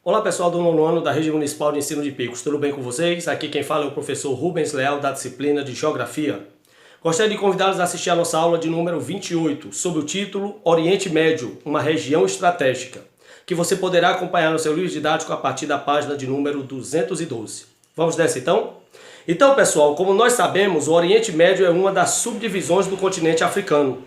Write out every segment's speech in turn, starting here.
Olá pessoal do nono ano da Rede Municipal de Ensino de Picos, tudo bem com vocês? Aqui quem fala é o professor Rubens Leal da disciplina de Geografia. Gostaria de convidá-los a assistir a nossa aula de número 28, sob o título Oriente Médio, uma região estratégica, que você poderá acompanhar no seu livro didático a partir da página de número 212. Vamos nessa então? Então pessoal, como nós sabemos, o Oriente Médio é uma das subdivisões do continente africano.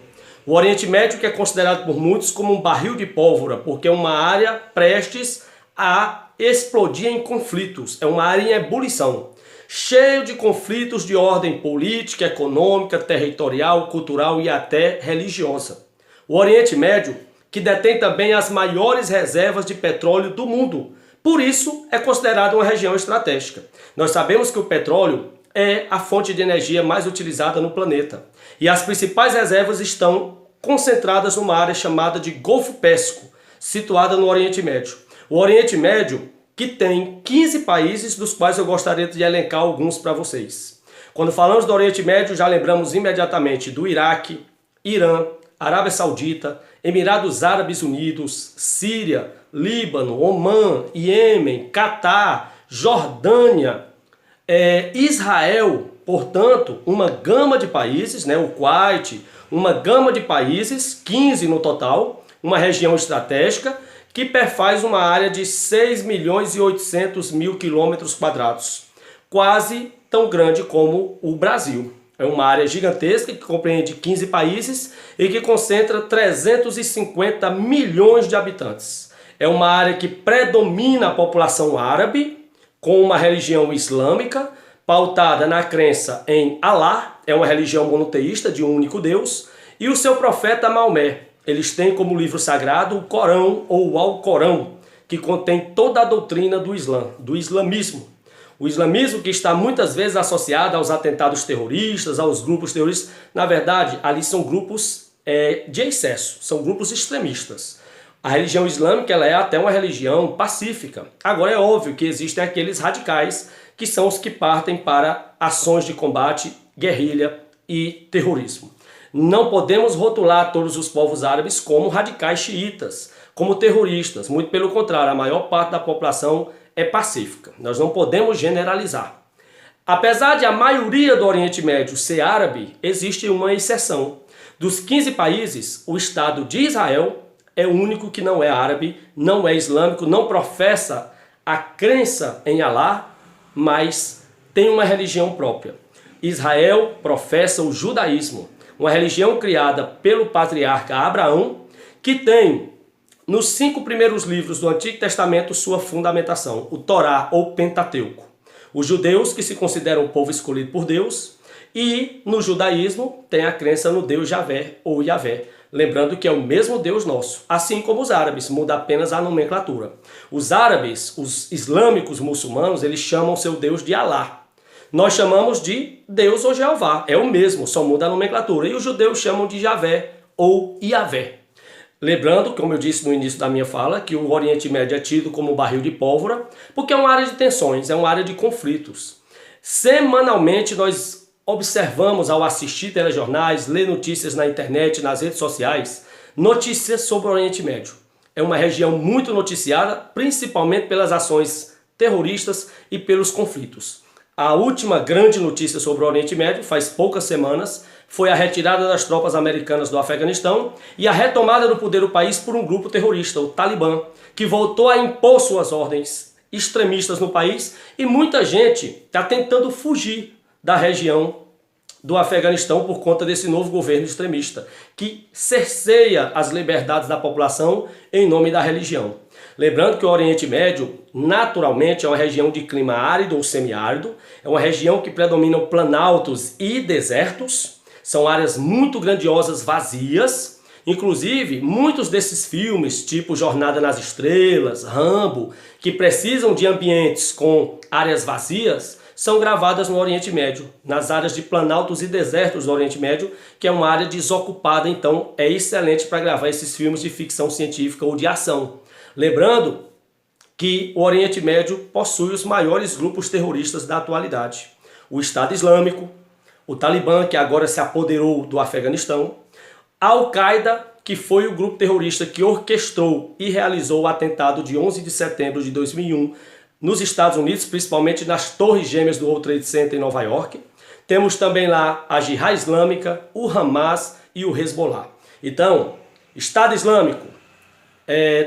O Oriente Médio que é considerado por muitos como um barril de pólvora, porque é uma área prestes a explodir em conflitos, é uma área em ebulição, cheio de conflitos de ordem política, econômica, territorial, cultural e até religiosa. O Oriente Médio, que detém também as maiores reservas de petróleo do mundo, por isso é considerado uma região estratégica. Nós sabemos que o petróleo é a fonte de energia mais utilizada no planeta e as principais reservas estão concentradas numa área chamada de Golfo Pérsico, situada no Oriente Médio. O Oriente Médio que tem 15 países, dos quais eu gostaria de elencar alguns para vocês. Quando falamos do Oriente Médio, já lembramos imediatamente do Iraque, Irã, Arábia Saudita, Emirados Árabes Unidos, Síria, Líbano, Omã, Iêmen, Catar, Jordânia, Israel, portanto, uma gama de países, o Kuwait, uma gama de países, 15 no total, uma região estratégica, que perfaz uma área de 6.800.000 km², quase tão grande como o Brasil. É uma área gigantesca que compreende 15 países e que concentra 350 milhões de habitantes. É uma área que predomina a população árabe, com uma religião islâmica, pautada na crença em Alá, é uma religião monoteísta de um único Deus, e o seu profeta Maomé. Eles têm como livro sagrado o Corão ou o Alcorão, que contém toda a doutrina do Islã, do islamismo. O islamismo que está muitas vezes associado aos atentados terroristas, aos grupos terroristas. Na verdade, ali são grupos de excesso, são grupos extremistas. A religião islâmica ela é até uma religião pacífica. Agora é óbvio que existem aqueles radicais que são os que partem para ações de combate, guerrilha e terrorismo. Não podemos rotular todos os povos árabes como radicais xiitas, como terroristas. Muito pelo contrário, a maior parte da população é pacífica. Nós não podemos generalizar. Apesar de a maioria do Oriente Médio ser árabe, existe uma exceção. Dos 15 países, o Estado de Israel é o único que não é árabe, não é islâmico, não professa a crença em Alá, mas tem uma religião própria. Israel professa o judaísmo, uma religião criada pelo patriarca Abraão, que tem nos 5 primeiros livros do Antigo Testamento sua fundamentação, o Torá ou Pentateuco. Os judeus que se consideram o povo escolhido por Deus, e no judaísmo tem a crença no Deus Javé ou Yavé, lembrando que é o mesmo Deus nosso, assim como os árabes, muda apenas a nomenclatura. Os árabes, os islâmicos muçulmanos, eles chamam seu Deus de Alá. Nós chamamos de Deus ou Jeová, é o mesmo, só muda a nomenclatura. E os judeus chamam de Javé ou Iavé. Lembrando, como eu disse no início da minha fala, que o Oriente Médio é tido como um barril de pólvora, porque é uma área de tensões, é uma área de conflitos. Semanalmente nós observamos ao assistir telejornais, ler notícias na internet, nas redes sociais, notícias sobre o Oriente Médio. É uma região muito noticiada, principalmente pelas ações terroristas e pelos conflitos. A última grande notícia sobre o Oriente Médio, faz poucas semanas, foi a retirada das tropas americanas do Afeganistão e a retomada do poder do país por um grupo terrorista, o Talibã, que voltou a impor suas ordens extremistas no país e muita gente está tentando fugir da região do Afeganistão por conta desse novo governo extremista, que cerceia as liberdades da população em nome da religião. Lembrando que o Oriente Médio, naturalmente, é uma região de clima árido ou semiárido, é uma região que predominam planaltos e desertos, são áreas muito grandiosas, vazias. Inclusive, muitos desses filmes, tipo Jornada nas Estrelas, Rambo, que precisam de ambientes com áreas vazias, são gravadas no Oriente Médio, nas áreas de planaltos e desertos do Oriente Médio, que é uma área desocupada, então é excelente para gravar esses filmes de ficção científica ou de ação. Lembrando que o Oriente Médio possui os maiores grupos terroristas da atualidade. O Estado Islâmico, o Talibã, que agora se apoderou do Afeganistão, a Al-Qaeda que foi o grupo terrorista que orquestrou e realizou o atentado de 11 de setembro de 2001 nos Estados Unidos, principalmente nas Torres Gêmeas do World Trade Center em Nova York. Temos também lá a Jihad Islâmica, o Hamas e o Hezbollah. Então, Estado Islâmico,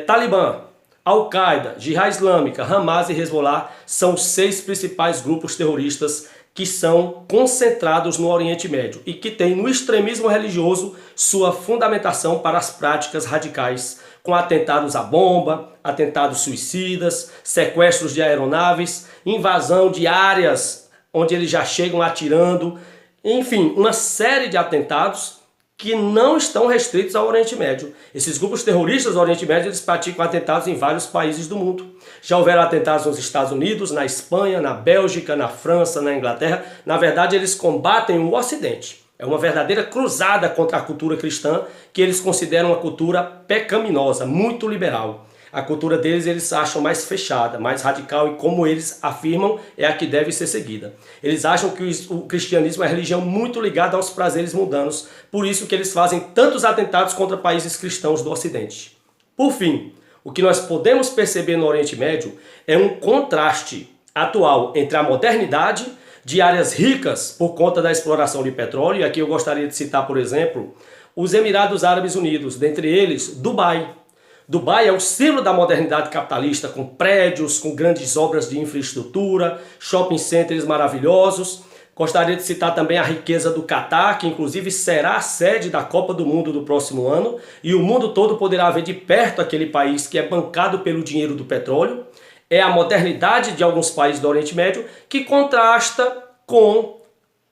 Talibã, Al-Qaeda, Jihad Islâmica, Hamas e Hezbollah são os 6 principais grupos terroristas que são concentrados no Oriente Médio e que têm no extremismo religioso sua fundamentação para as práticas radicais, com atentados à bomba, atentados suicidas, sequestros de aeronaves, invasão de áreas onde eles já chegam atirando, enfim, uma série de atentados que não estão restritos ao Oriente Médio. Esses grupos terroristas do Oriente Médio, eles praticam atentados em vários países do mundo. Já houveram atentados nos Estados Unidos, na Espanha, na Bélgica, na França, na Inglaterra. Na verdade, eles combatem o Ocidente. É uma verdadeira cruzada contra a cultura cristã, que eles consideram uma cultura pecaminosa, muito liberal. A cultura deles eles acham mais fechada, mais radical e, como eles afirmam, é a que deve ser seguida. Eles acham que o cristianismo é uma religião muito ligada aos prazeres mundanos, por isso que eles fazem tantos atentados contra países cristãos do Ocidente. Por fim, o que nós podemos perceber no Oriente Médio é um contraste atual entre a modernidade de áreas ricas por conta da exploração de petróleo, e aqui eu gostaria de citar, por exemplo, os Emirados Árabes Unidos, dentre eles Dubai. Dubai é o símbolo da modernidade capitalista, com prédios, com grandes obras de infraestrutura, shopping centers maravilhosos. Gostaria de citar também a riqueza do Catar, que inclusive será a sede da Copa do Mundo do próximo ano, e o mundo todo poderá ver de perto aquele país que é bancado pelo dinheiro do petróleo. É a modernidade de alguns países do Oriente Médio que contrasta com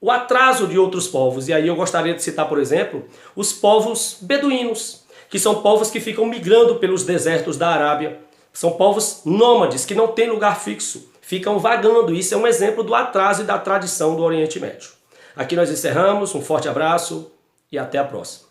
o atraso de outros povos. E aí eu gostaria de citar, por exemplo, os povos beduínos, que são povos que ficam migrando pelos desertos da Arábia. São povos nômades, que não têm lugar fixo, ficam vagando. Isso é um exemplo do atraso e da tradição do Oriente Médio. Aqui nós encerramos, um forte abraço e até a próxima.